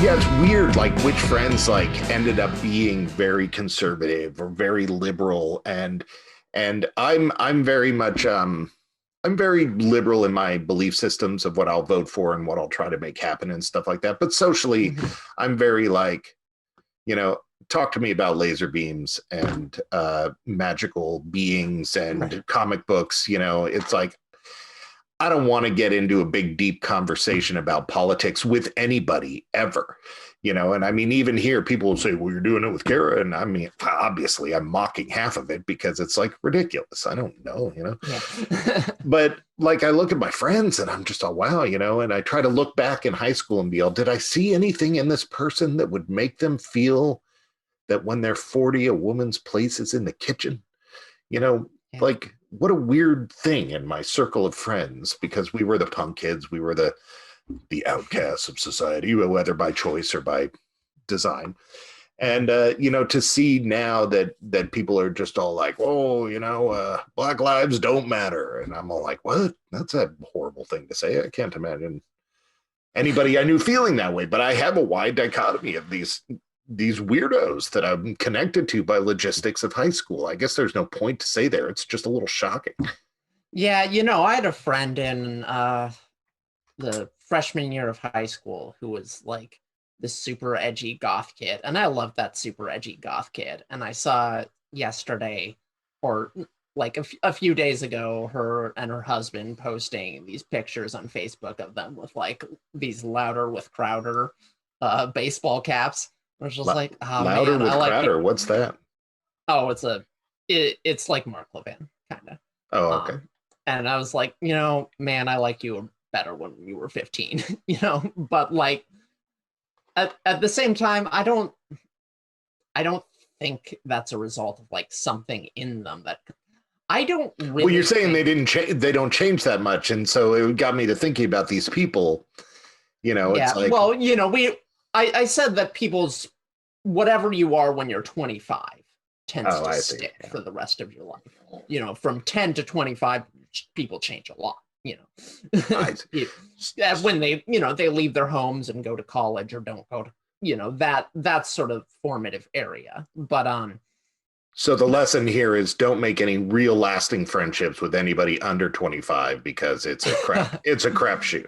Yeah, it's weird, like which friends like ended up being very conservative or very liberal, and I'm very much I'm very liberal in my belief systems of what I'll vote for and what I'll try to make happen and stuff like that. But socially, Mhm. I'm very like, you know, talk to me about laser beams and magical beings Right. and comic books. It's like I don't want to get into a big, deep conversation about politics with anybody ever, And I mean, even here, people will say, well, you're doing it with Kara. And I mean, obviously, I'm mocking half of it because it's like ridiculous. I don't know. Yeah. But like, I look at my friends and I'm just all, wow, and I try to look back in high school and be all, did I see anything in this person that would make them feel that when they're 40, a woman's place is in the kitchen? you know, Yeah. like what a weird thing in my circle of friends because we were the punk kids, we were the outcasts of society, whether by choice or by design. And to see now that people are just all like, oh, Black lives don't matter, and I'm all like, what? That's a horrible thing to say. I can't imagine anybody I knew feeling that way. But I have a wide dichotomy of these weirdos that I'm connected to by logistics of high school. I guess there's no point to say there. It's just a little shocking. Yeah, I had a friend in the freshman year of high school who was like this super edgy goth kid, and I loved that super edgy goth kid. And I saw yesterday, or like a few days ago, her and her husband posting these pictures on Facebook of them with like these Louder with Crowder baseball caps. I was just like, oh Louder man, I with like Crowder. What's that? oh, it's like Mark Levan, kind of. Oh, okay. And I was like, man, I like you better when you were 15, but like at the same time, I don't think that's a result of like something in them that I don't Well, you're really saying think. they don't change that much, and so it got me to thinking about these people. It's Yeah, like, well, I said that people's whatever you are when you're 25 tends oh, to I see. stick Yeah. for the rest of your life. From 10 to 25, people change a lot. I see. When they leave their homes and go to college or don't go to, that sort of formative area. But So the lesson here is don't make any real lasting friendships with anybody under 25 because it's a crapshoot.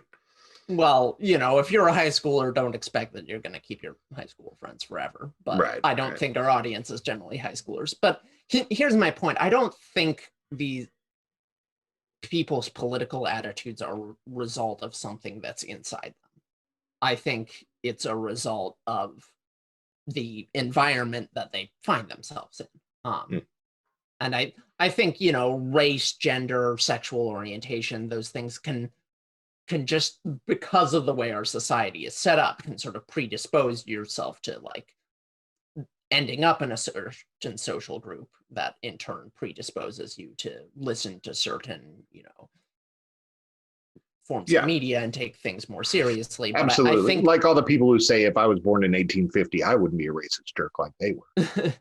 well, if you're a high schooler, don't expect that you're going to keep your high school friends forever. But Right, I don't right. think our audience is generally high schoolers. But here's my point. I don't think these people's political attitudes are a result of something that's inside them. I think it's a result of the environment that they find themselves in. Hmm. And I think, race, gender, sexual orientation, those things can just, because of the way our society is set up, can sort of predispose yourself to like ending up in a certain social group that in turn predisposes you to listen to certain, forms of Yeah, media and take things more seriously. But I absolutely. think Like all the people who say if I was born in 1850, I wouldn't be a racist jerk like they were.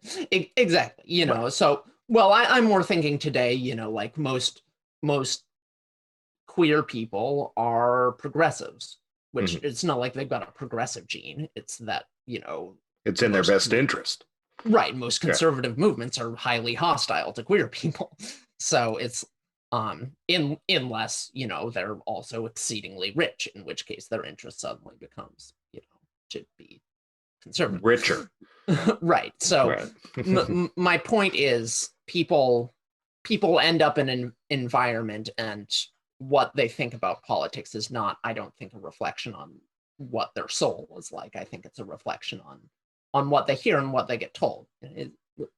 exactly, Right. so well, I'm more thinking today, like most queer people are progressives, which Mhm. it's not like they've got a progressive gene. It's that, It's in their most best interest. right, most Yeah. conservative movements are highly hostile to queer people. So it's in unless, they're also exceedingly rich, in which case their interest suddenly becomes, to be conservative. Richer. Right. So Right. my point is people end up in an environment, and what they think about politics is not, I don't think, a reflection on what their soul is like. I think it's a reflection on what they hear and what they get told.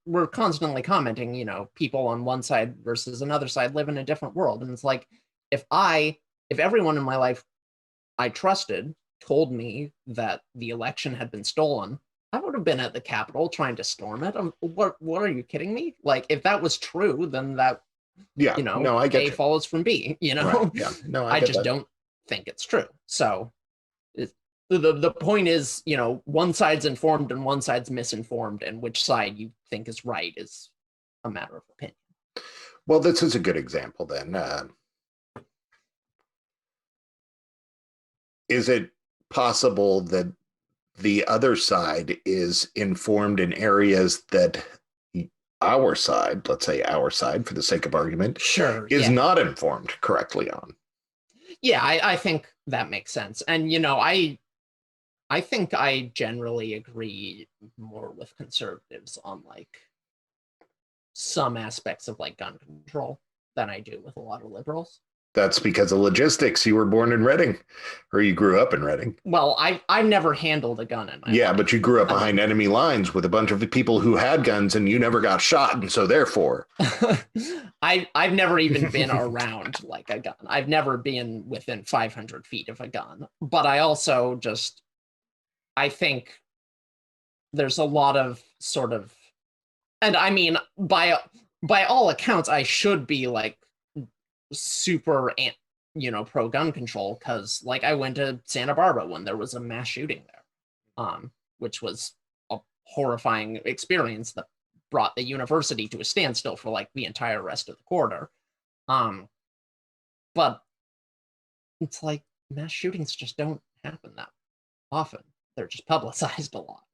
We're constantly commenting, people on one side versus another side live in a different world, and it's like if everyone in my life I trusted told me that the election had been stolen, I would have been at the Capitol trying to storm it. What are you kidding me? Like, if that was true, then that, Yeah. No, I get A you. follows from B, Right. Yeah. No, I I get just that. don't think it's true. So the point is, one side's informed and one side's misinformed, and which side you think is right is a matter of opinion. Well, this is a good example then. Is it possible that the other side is informed in areas that our side, let's say our side for the sake of argument, Sure, is yeah. not informed correctly on. Yeah, I think that makes sense. And, I think I generally agree more with conservatives on like some aspects of like gun control than I do with a lot of liberals. That's because of logistics. You were born in Reading, or you grew up in Reading. Well, I've never handled a gun in my life. But you grew up behind enemy lines with a bunch of people who had guns, and you never got shot, and so therefore, I've never even been around like a gun. I've never been within 500 feet of a gun. But I think there's a lot of sort of, and I mean, by all accounts, I should be like super, pro gun control, because like I went to Santa Barbara when there was a mass shooting there, which was a horrifying experience that brought the university to a standstill for like the entire rest of the quarter. But it's like mass shootings just don't happen that often. They're just publicized a lot.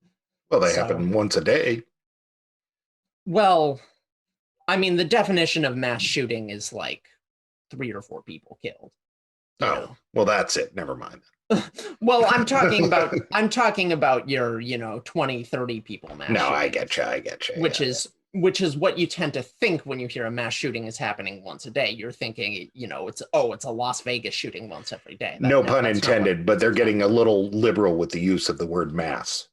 Well, they happen once a day. Well, I mean, the definition of mass shooting is like 3 or 4 people killed. Oh, well, that's it. Never mind. Well, I'm talking about your, 20, 30 people mass No, shooting. I get you. Which is what you tend to think when you hear a mass shooting is happening once a day. You're thinking, it's a Las Vegas shooting once every day. No pun intended, but they're getting a little liberal with the use of the word mass.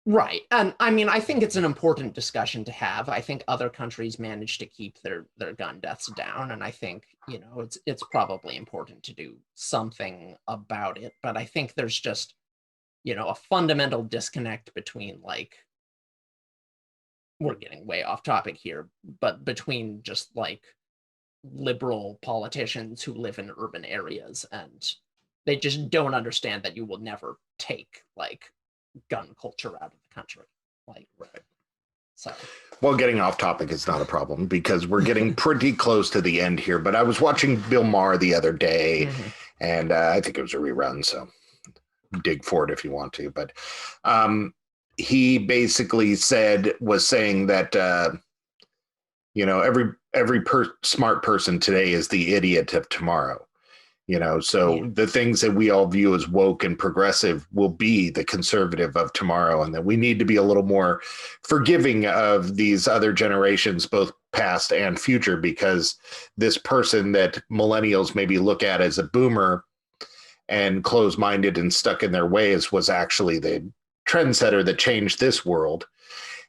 Right. And I mean, I think it's an important discussion to have. I think other countries manage to keep their gun deaths down. And I think, it's probably important to do something about it. But I think there's just, a fundamental disconnect between like, we're getting way off topic here, but between just like liberal politicians who live in urban areas, and they just don't understand that you will never take like gun culture out of the country. Like, right. So, well, getting off topic is not a problem because we're getting pretty close to the end here. But I was watching Bill Maher the other day, and I think it was a rerun, so dig for it if you want to. But he basically was saying that every smart person today is the idiot of tomorrow. So the things that we all view as woke and progressive will be the conservative of tomorrow, and that we need to be a little more forgiving of these other generations, both past and future, because this person that millennials maybe look at as a boomer and closed-minded and stuck in their ways was actually the trendsetter that changed this world,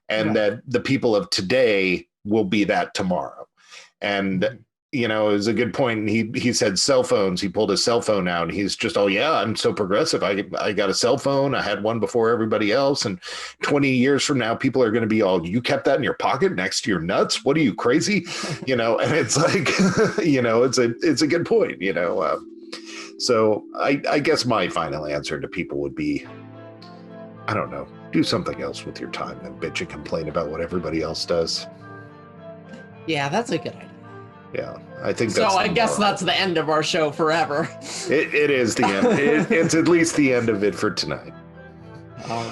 and that the people of today will be that tomorrow. And it was a good point. And he said cell phones. He pulled his cell phone out, and he's just, oh yeah, I'm so progressive. I got a cell phone. I had one before everybody else. And 20 years from now, people are going to be all, you kept that in your pocket next to your nuts? What are you, crazy? And it's like, it's a good point, So I guess my final answer to people would be, I don't know, do something else with your time than bitch and complain about what everybody else does. Yeah, that's a good idea. Yeah, I think that's so. I guess that's the end of our show forever. It is the end. It's at least the end of it for tonight. All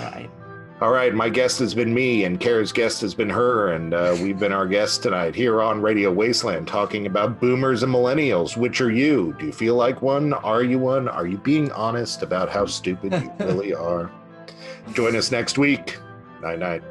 right. My guest has been me, and Kara's guest has been her, and we've been our guests tonight here on Radio Wasteland, talking about boomers and millennials. Which are you? Do you feel like one? Are you one? Are you being honest about how stupid you really are? Join us next week. Night.